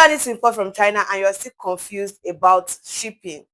planning to import from China and you're still confused about shipping,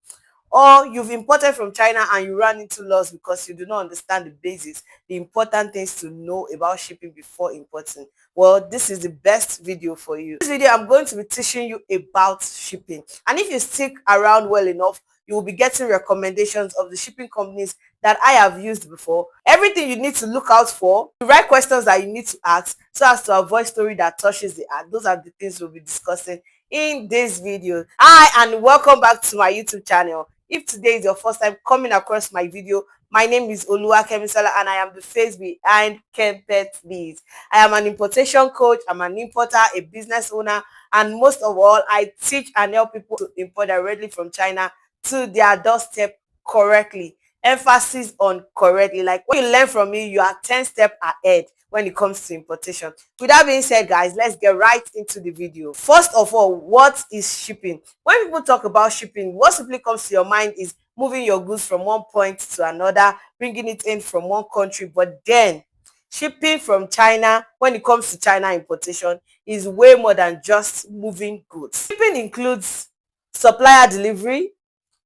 or you've imported from China and you ran into loss because you do not understand the basics, the important things to know about shipping before importing, well, this is the best video for you. In this video, I'm going to be teaching you about shipping, and if you stick around well enough, you will be getting recommendations of the shipping companies that I have used before, everything you need to look out for, the right questions that you need to ask so as to avoid story that touches the heart. Those are the things we'll be discussing in this video. Hi, and welcome back to my YouTube channel. If today is your first time coming across my video, my name is Oluwakemisola and I am the face behind Kempet. I am an importation coach, I'm an importer, a business owner, and most of all, I teach and help people to import directly from China to their doorstep correctly. Emphasis on correctly. Like when you learn from me, you are 10 steps ahead when it comes to importation. With that being said, guys, let's get right into the video. First of all, what is shipping? When people talk about shipping, what simply comes to your mind is moving your goods from one point to another, bringing it in from one country. But then shipping from China, when it comes to China importation, is way more than just moving goods. Shipping includes supplier delivery,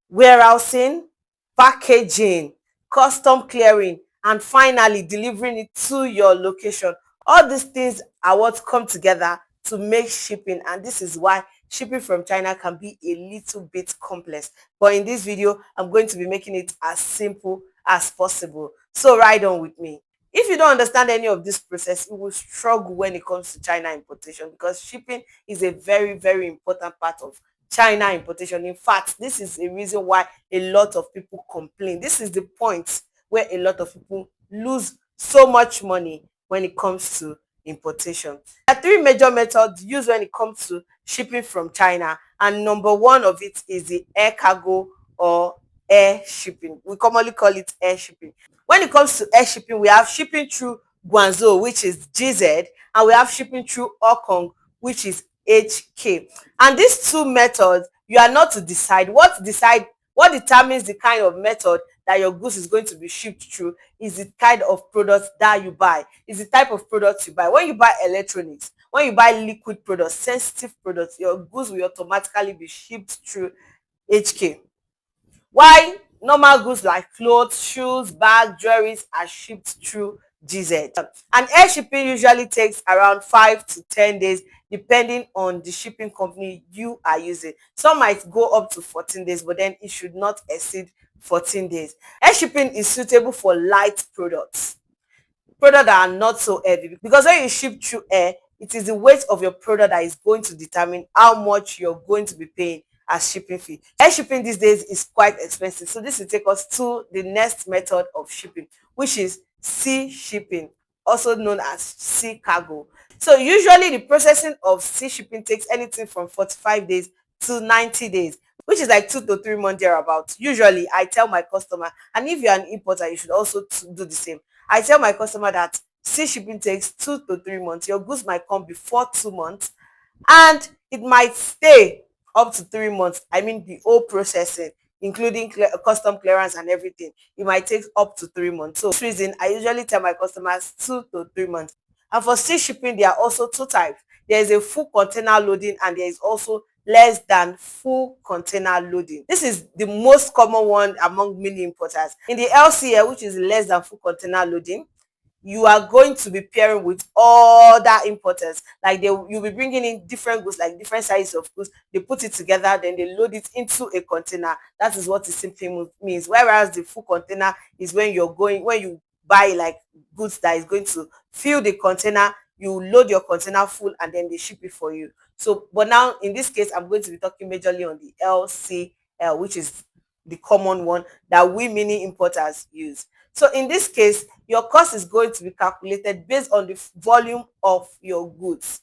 warehousing, packaging, custom clearing, and finally delivering it to your location. All these things are what come together to make shipping, and this is why shipping from China can be a little bit complex. But in this video, I'm going to be making it as simple as possible. So ride on with me. If you don't understand any of this process, you will struggle when it comes to China importation, because shipping is a very, very important part of China importation. In fact, this is a reason why a lot of people complain. This is the point where a lot of people lose so much money when it comes to importation. There are three major methods used when it comes to shipping from China, and number one of it is the air cargo or air shipping. We commonly call it air shipping. When it comes to air shipping, we have shipping through Guangzhou, which is GZ, and we have shipping through Hong Kong, which is HK. And these two methods, you are not to decide. What determines the kind of method that your goods is going to be shipped through is the kind of products that you buy, is the type of products you buy. When you buy electronics, when you buy liquid products, sensitive products, your goods will automatically be shipped through HK. Why normal goods like clothes, shoes, bags, jewelries are shipped through GZ. And air shipping usually takes around 5 to 10 days depending on the shipping company you are using. Some might go up to 14 days, but then it should not exceed 14 days. Air shipping is suitable for light products that are not so heavy, because when you ship through air, it is the weight of your product that is going to determine how much you're going to be paying as shipping fee. Air shipping these days is quite expensive, so this will take us to the next method of shipping, which is sea shipping, also known as sea cargo. So usually the processing of sea shipping takes anything from 45 days to 90 days, which is like 2 to 3 months thereabout. Usually I tell my customer, and if you're an importer, you should also do the same. I tell my customer that sea shipping takes 2 to 3 months. Your goods might come before 2 months, and it might stay up to 3 months. I mean the whole processing, including custom clearance and everything. It might take up to 3 months. So for this reason, I usually tell my customers 2 to 3 months. And for sea shipping, there are also two types. There is a full container loading, and there is also less than full container loading. This is the most common one among many importers. In the LCL, which is less than full container loading, you are going to be pairing with other importers. Like you'll be bringing in different goods, like different sizes of goods. They put it together, then they load it into a container. That is what it simply means. Whereas the full container is when you buy like goods that is going to fill the container, you load your container full and then they ship it for you. So, but now in this case, I'm going to be talking majorly on the LCL, which is the common one that we mini importers use. So in this case, your cost is going to be calculated based on the volume of your goods.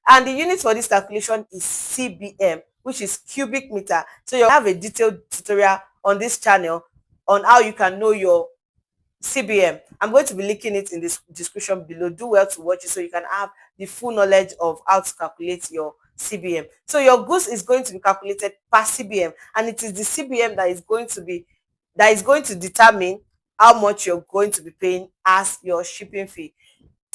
And the unit for this calculation is CBM, which is cubic meter. So you have a detailed tutorial on this channel on how you can know your CBM. I'm going to be linking it in this description below. Do well to watch it so you can have the full knowledge of how to calculate your CBM. So your goods is going to be calculated per CBM, and it is the CBM that is going to determine how much you're going to be paying as your shipping fee.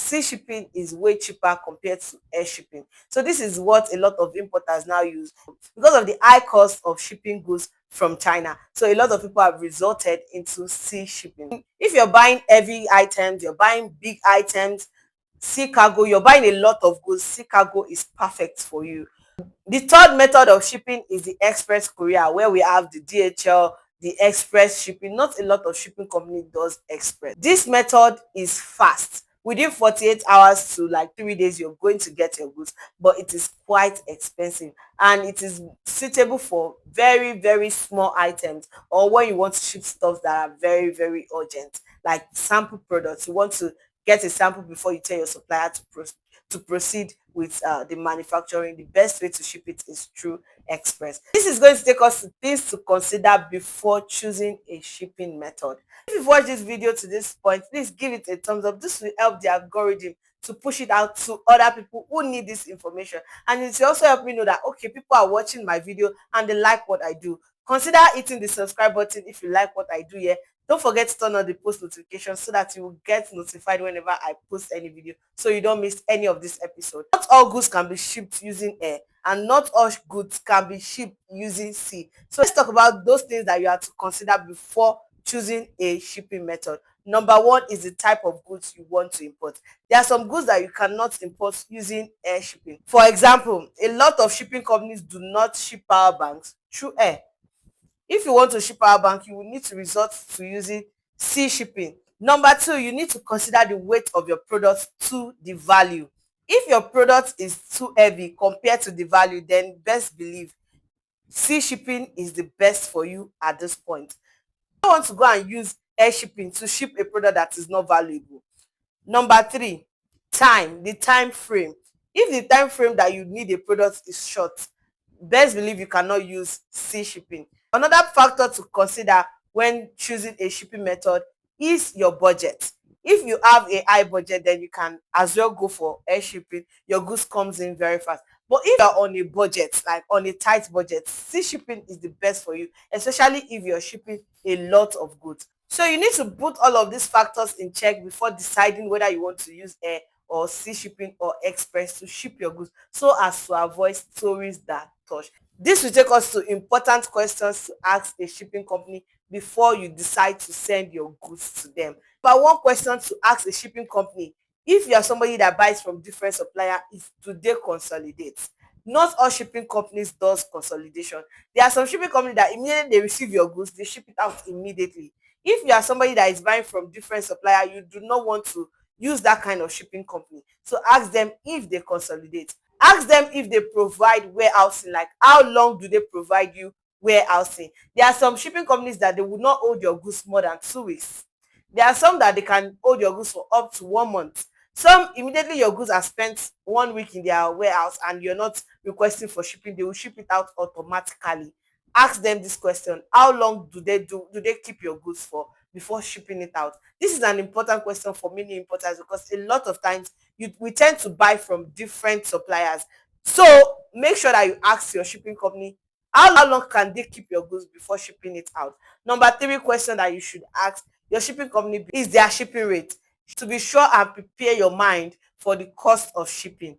sea shipping is way cheaper compared to air shipping. So this is what a lot of importers now use because of the high cost of shipping goods from China. So a lot of people have resorted into sea shipping. If you're buying heavy items, you're buying big items, sea cargo, you're buying a lot of goods, sea cargo is perfect for you. The third method of shipping is the express courier, where we have the DHL, the express shipping. Not a lot of shipping company does express. This method is fast. Within 48 hours to like 3 days, you're going to get your goods, but it is quite expensive and it is suitable for very, very small items or when you want to ship stuff that are very, very urgent, like sample products. You want to get a sample before you tell your supplier to proceed with the manufacturing. The best way to ship it is through express. This is going to take us to things to consider before choosing a shipping method. If you've watched this video to this point, please give it a thumbs up. This will help the algorithm to push it out to other people who need this information, and it will also help me know that okay, people are watching my video and they like what I do. Consider hitting the subscribe button if you like what I do here. Don't forget to turn on the post notification so that you will get notified whenever I post any video, so you don't miss any of this episode. Not all goods can be shipped using air and not all goods can be shipped using sea. So let's talk about those things that you have to consider before choosing a shipping method. Number one is the type of goods you want to import. There are some goods that you cannot import using air shipping. For example, a lot of shipping companies do not ship power banks through air. If you want to ship power bank, you will need to resort to using sea shipping. Number two, you need to consider the weight of your product to the value. If your product is too heavy compared to the value, then best believe sea shipping is the best for you at this point. You don't want to go and use air shipping to ship a product that is not valuable. Number three, the time frame. If the time frame that you need a product is short, best believe you cannot use sea shipping. Another factor to consider when choosing a shipping method is your budget. If you have a high budget, then you can as well go for air shipping. Your goods comes in very fast. But if you're on a budget, like on a tight budget, sea shipping is the best for you, especially if you're shipping a lot of goods. So you need to put all of these factors in check before deciding whether you want to use air or sea shipping or express to ship your goods, so as to avoid stories that touch. This will take us to important questions to ask a shipping company before you decide to send your goods to them. But one question to ask a shipping company, if you are somebody that buys from different supplier, is do they consolidate? Not all shipping companies does consolidation. There are some shipping companies that immediately they receive your goods, they ship it out immediately. If you are somebody that is buying from different supplier, you do not want to use that kind of shipping company. So ask them if they consolidate. Ask them if they provide warehousing, like how long do they provide you warehousing. There are some shipping companies that they will not hold your goods more than 2 weeks. There are some that they can hold your goods for up to 1 month. Some immediately your goods are spent 1 week in their warehouse and you're not requesting for shipping, they will ship it out automatically. Ask them this question: how long do they keep your goods for before shipping it out? This is an important question for many importers because a lot of times we tend to buy from different suppliers. So make sure that you ask your shipping company how long can they keep your goods before shipping it out. Number three question that you should ask your shipping company is their shipping rate, to be sure and prepare your mind for the cost of shipping.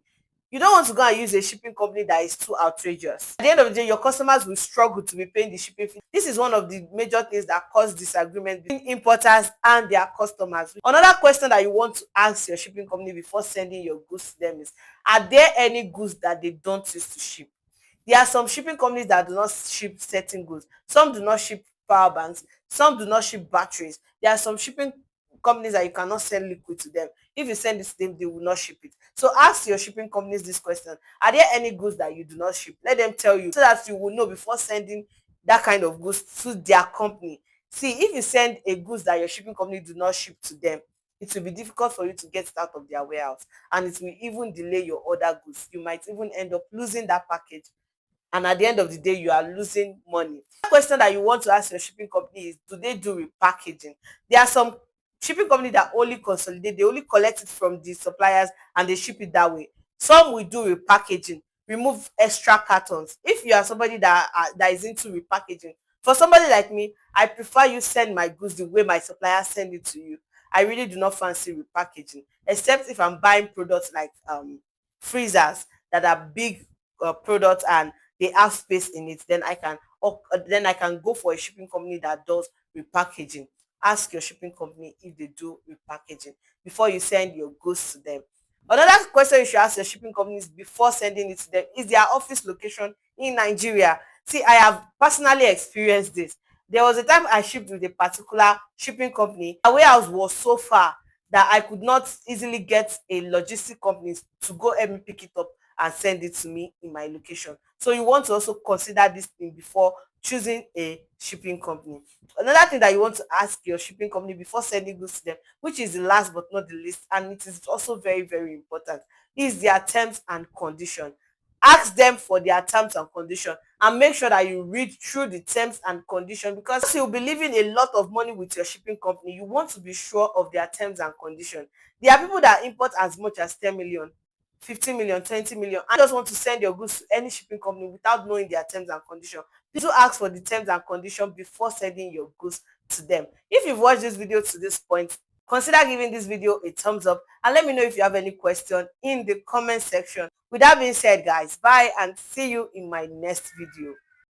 You don't want to go and use a shipping company that is too outrageous. At the end of the day, your customers will struggle to be paying the shipping fee. This is one of the major things that cause disagreement between importers and their customers. Another question that you want to ask your shipping company before sending your goods to them is, are there any goods that they don't use to ship? There are some shipping companies that do not ship certain goods. Some do not ship power banks. Some do not ship batteries. There are some shipping companies that you cannot send liquid to them. If you send it to them, they will not ship it. So ask your shipping companies this question: are there any goods that you do not ship? Let them tell you so that you will know before sending that kind of goods to their company. See, if you send a goods that your shipping company do not ship to them, it will be difficult for you to get it out of their warehouse, and it will even delay your other goods. You might even end up losing that package, and at the end of the day you are losing money. The question that you want to ask your shipping company is, do they do repackaging? There are some shipping company that only consolidate, they only collect it from the suppliers and they ship it that way. Some will do repackaging, remove extra cartons. If you are somebody that is into repackaging, for somebody like me, I prefer you send my goods the way my supplier send it to you. I really do not fancy repackaging, except if I'm buying products like freezers that are big products and they have space in it, then I can go for a shipping company that does repackaging. Ask your shipping company if they do repackaging before you send your goods to them. Another question you should ask your shipping companies before sending it to them is their office location in Nigeria. See, I have personally experienced this. There was a time I shipped with a particular shipping company. Our warehouse was so far that I could not easily get a logistic company to go help me pick it up and send it to me in my location. So you want to also consider this thing before choosing a shipping company. Another thing that you want to ask your shipping company before sending goods to them, which is the last but not the least, and it is also very, very important, is their terms and condition. Ask them for their terms and condition and make sure that you read through the terms and condition, because you'll be leaving a lot of money with your shipping company. You want to be sure of their terms and condition. There are people that import as much as 10 million, 15 million, 20 million, and just want to send your goods to any shipping company without knowing their terms and condition. Please do ask for the terms and condition before sending your goods to them. If you've watched this video to this point, consider giving this video a thumbs up and let me know if you have any question in the comment section. With that being said, guys, bye and see you in my next video.